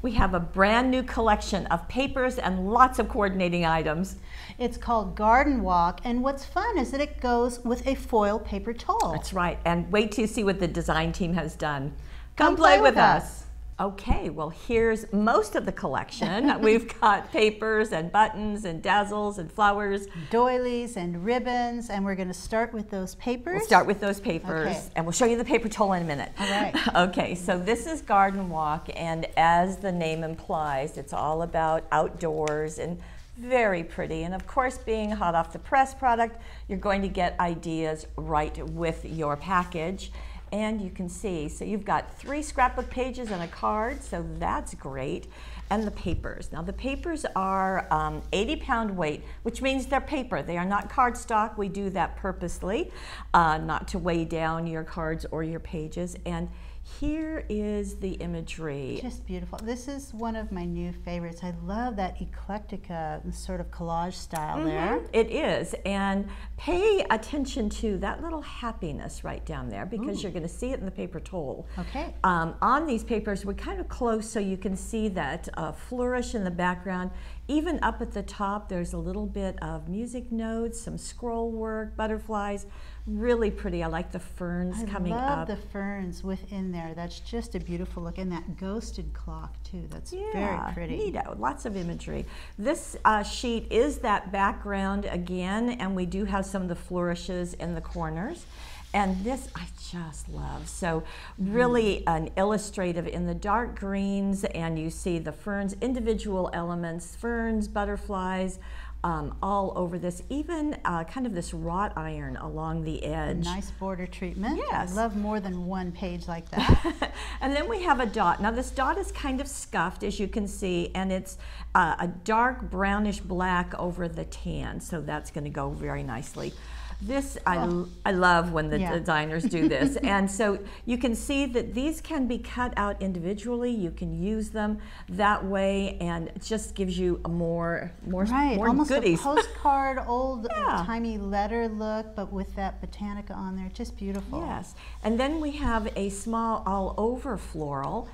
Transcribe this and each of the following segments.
we have a brand new collection of papers and lots of coordinating items. It's called Garden Walk, and what's fun is that it goes with a foil paper towel. That's right, and wait till you see what the design team has done. Come play with us. Okay, well, here's most of the collection. We've got papers and buttons and dazzles and flowers. Doilies and ribbons, and we're going to start with those papers. We'll start with those papers, okay. And we'll show you the paper towel in a minute. All right. Okay, so this is Garden Walk, and as the name implies, it's all about outdoors and very pretty. And of course, being hot off the press product, you're going to get ideas right with your package. And you can see, so you've got 3 scrapbook pages and a card, so that's great. And the papers. Now the papers are 80-pound weight, which means they're paper. They are not cardstock. We do that purposely, not to weigh down your cards or your pages. And here is the imagery. Just beautiful. This is one of my new favorites. I love that eclectica sort of collage style there. It is, and pay attention to that little happiness right down there because you're going to see it in the paper towel. Okay. On these papers, we're kind of close so you can see that flourish in the background. Even up at the top, there's a little bit of music notes, some scroll work, butterflies. Really pretty. I like the ferns coming up. I love the ferns within there. That's just a beautiful look. And that ghosted clock too. That's very pretty. Neato. Lots of imagery. This sheet is that background again, and we do have some of the flourishes in the corners. And this I just love. So really an illustrative in the dark greens, and you see the ferns, individual elements, ferns, butterflies, all over this, even kind of this wrought iron along the edge. Nice border treatment. Yes. I love more than one page like that. And then we have a dot. Now this dot is kind of scuffed, as you can see, and it's a dark brownish black over the tan, so that's going to go very nicely. This, I love when the designers do this. And so you can see that these can be cut out individually. You can use them that way, and it just gives you a more almost goodies. A postcard, old-timey letter look, but with that botanica on there. Just beautiful. Yes. And then we have a small all-over floral.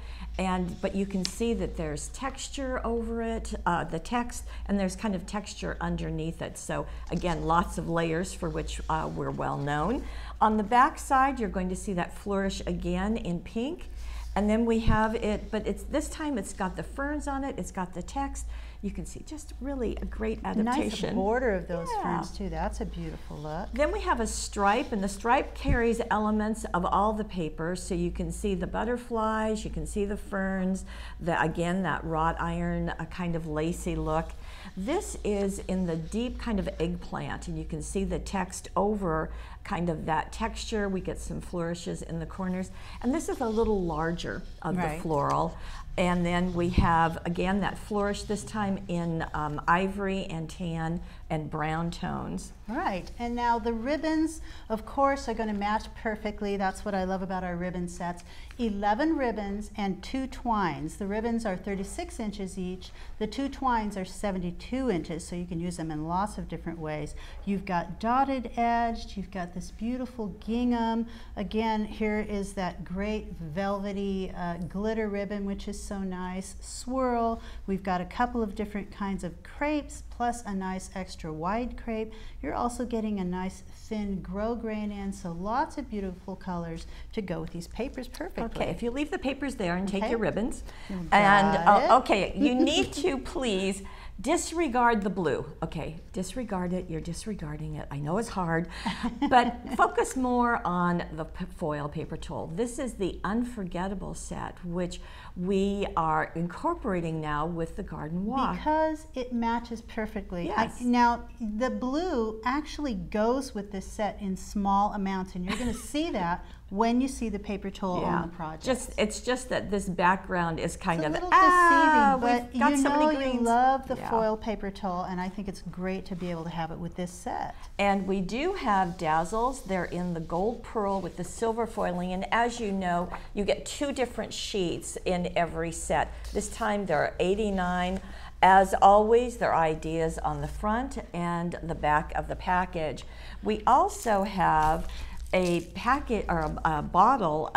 But you can see that there's texture over it, the text, and there's kind of texture underneath it. So again, lots of layers for which we're well known. On the back side, you're going to see that flourish again in pink. And then we have it, but this time it's got the ferns on it, it's got the text. You can see just really a great adaptation. Nice border of those ferns too. That's a beautiful look. Then we have a stripe, and the stripe carries elements of all the papers. So you can see the butterflies, you can see the ferns, again that wrought iron, a kind of lacy look. This is in the deep kind of eggplant, and you can see the text over kind of that texture. We get some flourishes in the corners, and this is a little larger of the floral. And then we have, again, that flourish, this time in ivory and tan and brown tones. Right, and now the ribbons, of course, are going to match perfectly. That's what I love about our ribbon sets. 11 ribbons and 2 twines. The ribbons are 36 inches each. The 2 twines are 72 inches, so you can use them in lots of different ways. You've got dotted edged, you've got this beautiful gingham. Again, here is that great velvety glitter ribbon, which is so nice. Swirl. We've got a couple of different kinds of crepes, plus a nice extra wide crepe. You're also getting a nice thin grosgrain in, so lots of beautiful colors to go with these papers perfectly. Okay, if you leave the papers there and take your ribbons, okay, you need to please disregard the blue. Okay, disregard it. You're disregarding it. I know it's hard, but focus more on the foil paper towel. This is the unforgettable set, which we are incorporating now with the Garden Walk. Because it matches perfectly. Yes. Now, the blue actually goes with this set in small amounts, and you're going to see that when you see the paper towel on the project. It's just that this background is kind of a little deceiving, but got so many you greens. love the foil paper towel, and I think it's great to be able to have it with this set. And we do have Dazzles. They're in the gold pearl with the silver foiling, and as you know, you get 2 different sheets in every set. This time there are 89. As always, there are ideas on the front and the back of the package. We also have a packet or a bottle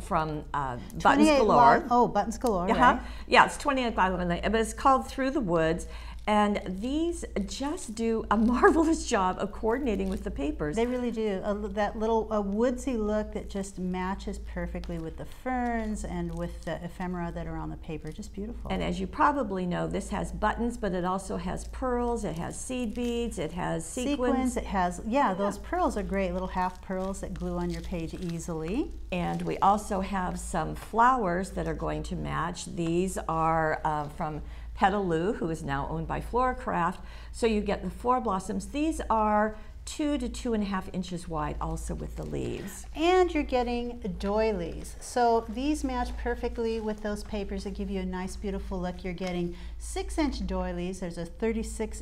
from Buttons Galore. Oh, Buttons Galore, Uh-huh. right? Yeah, it's 28 by 11, but it's called Through the Woods. And these just do a marvelous job of coordinating with the papers. They really do. That little woodsy look that just matches perfectly with the ferns and with the ephemera that are on the paper. Just beautiful. And as you probably know, this has buttons, but it also has pearls, it has seed beads, it has sequins. It has, yeah, those pearls are great, little half pearls that glue on your page easily. And we also have some flowers that are going to match. These are from Petaloo, who is now owned by Floracraft. So you get the four blossoms. These are 2 to 2.5 inches wide, also with the leaves. And you're getting doilies. So these match perfectly with those papers that give you a nice, beautiful look. You're getting 6-inch doilies. There's a 36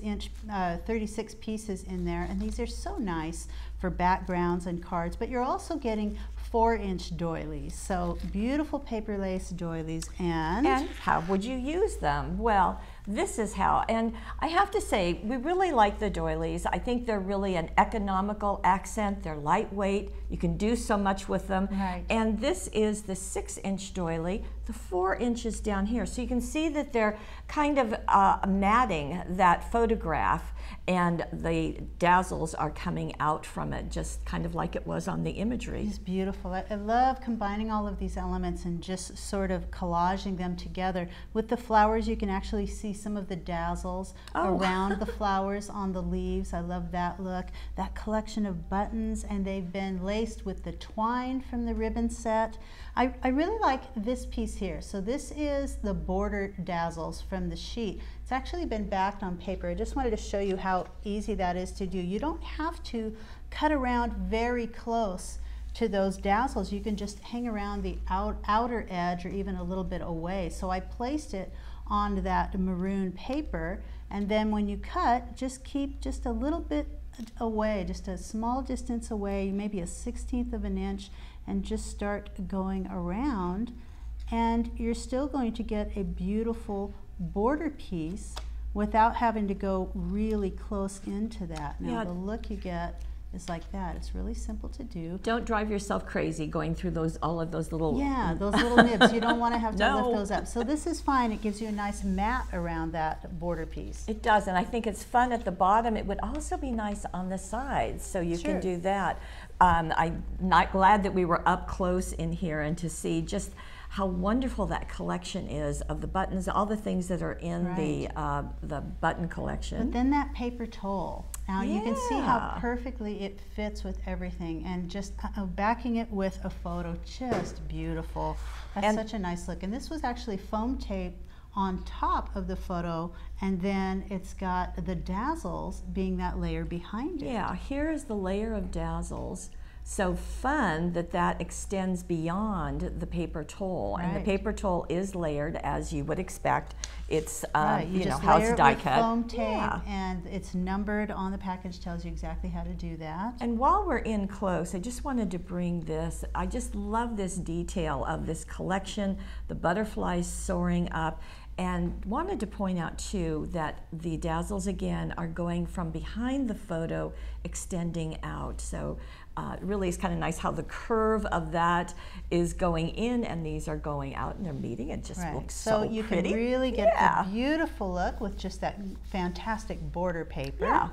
pieces in there, and these are so nice for backgrounds and cards. But you're also getting 4-inch doilies. So beautiful paper lace doilies. And how would you use them? Well, this is how. And I have to say, we really like the doilies. I think they're really an economical accent. They're lightweight. You can do so much with them. Right. And this is the 6-inch doily, the 4 inches down here. So you can see that they're kind of matting that photograph, and the dazzles are coming out from it, just kind of like it was on the imagery. It's beautiful. I love combining all of these elements and just sort of collaging them together. With the flowers, you can actually see some of the dazzles around the flowers on the leaves. I love that look. That collection of buttons, and they've been laced with the twine from the ribbon set. I really like this piece here. So this is the border dazzles from the sheet. It's actually been backed on paper. I just wanted to show you how easy that is to do. You don't have to cut around very close to those dazzles. You can just hang around the outer edge or even a little bit away. So I placed it on that maroon paper, and then when you cut, just keep just a little bit away, just a small distance away, maybe a 1/16 of an inch, and just start going around, and you're still going to get a beautiful border piece without having to go really close into that. Now the look you get is like that. It's really simple to do. Don't drive yourself crazy going through all of those little... Yeah, those little nibs. You don't want to have to lift those up. So this is fine. It gives you a nice mat around that border piece. It does, and I think it's fun at the bottom. It would also be nice on the sides, so you can do that. I'm not glad that we were up close in here and to see just how wonderful that collection is of the buttons, all the things that are in the button collection. But then that paper towel. Now you can see how perfectly it fits with everything, and just backing it with a photo, just beautiful. That's such a nice look. And this was actually foam tape on top of the photo, and then it's got the dazzles being that layer behind it. Yeah, here is the layer of dazzles. So fun that that extends beyond the paper towel, and the paper towel is layered as you would expect. It's you know how it's die cut. Foam tape, and it's numbered on the package, tells you exactly how to do that. And while we're in close, I just wanted to bring this. I just love this detail of this collection, the butterflies soaring up. And wanted to point out too that the dazzles again are going from behind the photo, extending out. So it really is kind of nice how the curve of that is going in and these are going out and they're meeting. It just looks so you pretty. can really get a beautiful look with just that fantastic border paper. Yeah.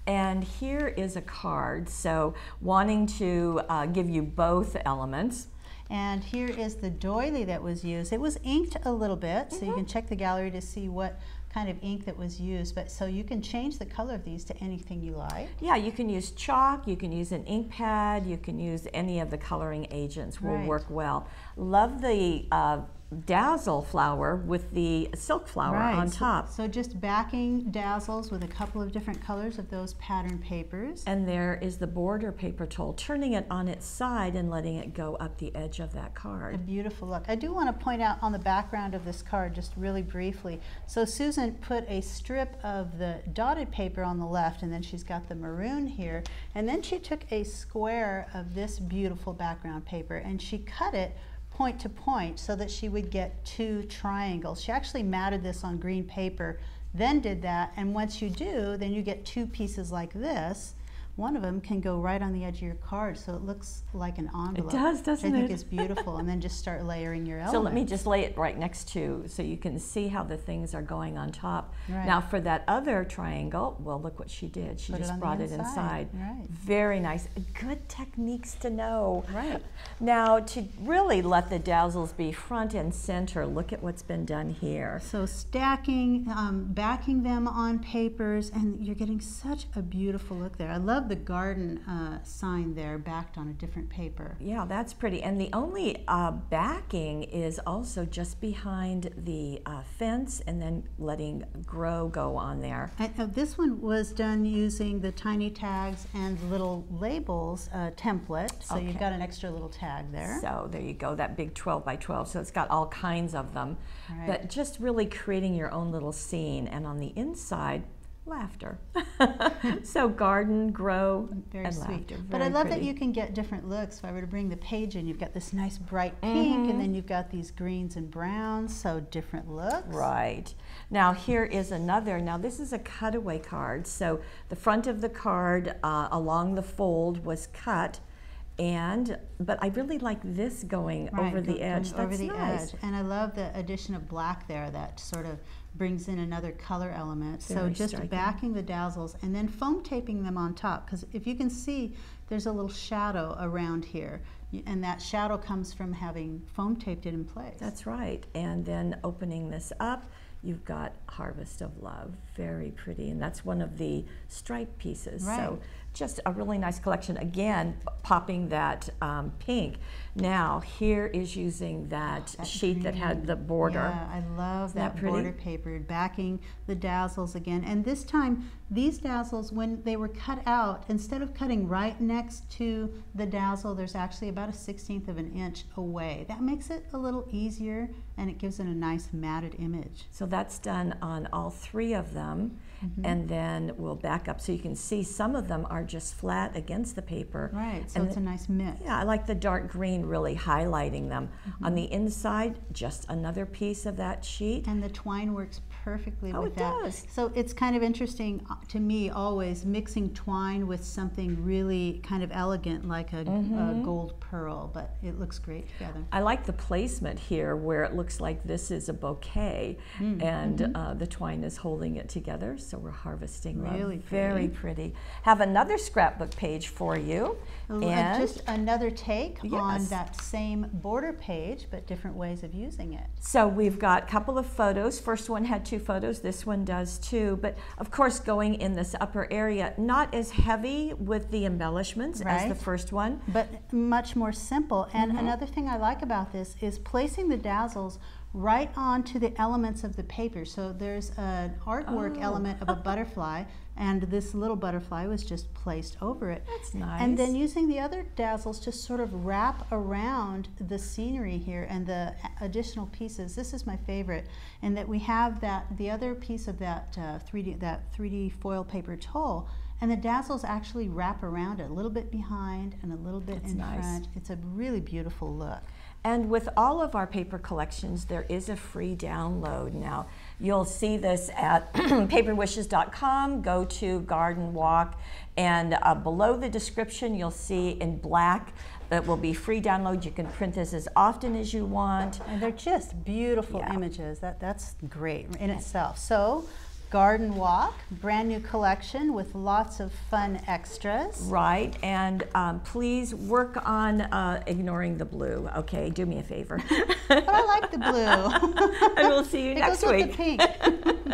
And here is a card. So wanting to give you both elements. And here is the doily that was used. It was inked a little bit, so you can check the gallery to see what kind of ink that was used. But so you can change the color of these to anything you like. Yeah, you can use chalk, you can use an ink pad, you can use any of the coloring agents will work well. Love the dazzle flower with the silk flower on top. So just backing dazzles with a couple of different colors of those pattern papers. And there is the border paper tool, turning it on its side and letting it go up the edge of that card. A beautiful look. I do want to point out on the background of this card just really briefly. So Susan put a strip of the dotted paper on the left, and then she's got the maroon here, and then she took a square of this beautiful background paper and she cut it point to point so that she would get 2 triangles. She actually matted this on green paper, then did that, and once you do, then you get 2 pieces like this one of them can go right on the edge of your card, so it looks like an envelope. It does, doesn't it? I think it's beautiful. And then just start layering your elements. So let me just lay it right next to, so you can see how the things are going on top. Right. Now for that other triangle, well, look what she did. She just brought it inside. Right. Very nice. Good techniques to know. Right. Now to really let the Dazzles be front and center, look at what's been done here. So stacking, backing them on papers, and you're getting such a beautiful look there. I love the garden sign there backed on a different paper. Yeah, that's pretty. And the only backing is also just behind the fence, and then letting grow go on there. And, this one was done using the tiny tags and little labels template, so you've got an extra little tag there. So there you go, that big 12 by 12. So it's got all kinds of them, Right. but just really creating your own little scene. And on the inside, laughter. So garden, grow, Very and sweet. laughter. But I Very love that pretty. you can get different looks. If I were to bring the page in, you've got this nice bright pink, and then you've got these greens and browns, so different looks. Right. Now here is another. Now this is a cutaway card. So the front of the card along the fold was cut. But I really like this going over the edge. That's over the nice. edge. And I love the addition of black there that sort of brings in another color element. So Very just striking. backing the Dazzles and then foam taping them on top, because if you can see, there's a little shadow around here. And that shadow comes from having foam taped it in place. That's right. And then opening this up, you've got Harvest of Love. Very pretty. And that's one of the stripe pieces. Right. So just a really nice collection. Again, popping that pink. Now here is using that sheet that had the border. Yeah, I love that pretty? border paper, backing the Dazzles again. And this time, these Dazzles, when they were cut out, instead of cutting right next to the Dazzle, there's actually about 1/16 of an inch away. That makes it a little easier, and it gives it a nice matted image. So that's done on all three of them. And then we'll back up so you can see some of them are just flat against the paper. Right, so And it's a nice mix. Yeah, I like the dark green really highlighting them. On the inside, just another piece of that sheet. And the twine works perfectly with it that. does. So it's kind of interesting to me always mixing twine with something really kind of elegant like a gold pearl, but it looks great together. I like the placement here where it looks like this is a bouquet and the twine is holding it together. So we're harvesting love. Really Very pretty. Have another scrapbook page for you. And Just another take on Yes. that same border page, but different ways of using it. so we've got a couple of photos. First one had 2 photos. This one does too. But of course, going in this upper area, not as heavy with the embellishments as the Right. first one. But much more simple. And another thing I like about this is placing the Dazzles right onto the elements of the paper. So there's an artwork element of a butterfly, and this little butterfly was just placed over it. That's nice. And then using the other Dazzles to sort of wrap around the scenery here and the additional pieces. This is my favorite, in that we have the other piece of that 3D foil paper tulle, and the Dazzles actually wrap around it, a little bit behind and a little bit That's in nice. front. It's a really beautiful look. And with all of our paper collections, there is a free download. Now, you'll see this at paperwishes.com. Go to Garden Walk, and below the description, you'll see in black that will be free download. You can print this as often as you want. And they're just beautiful Yeah. images. That's great in itself. So, Garden Walk, brand new collection with lots of fun extras. Right, and please work on ignoring the blue. Okay, do me a favor. But I like the blue. And we'll see you It next goes with week. the pink.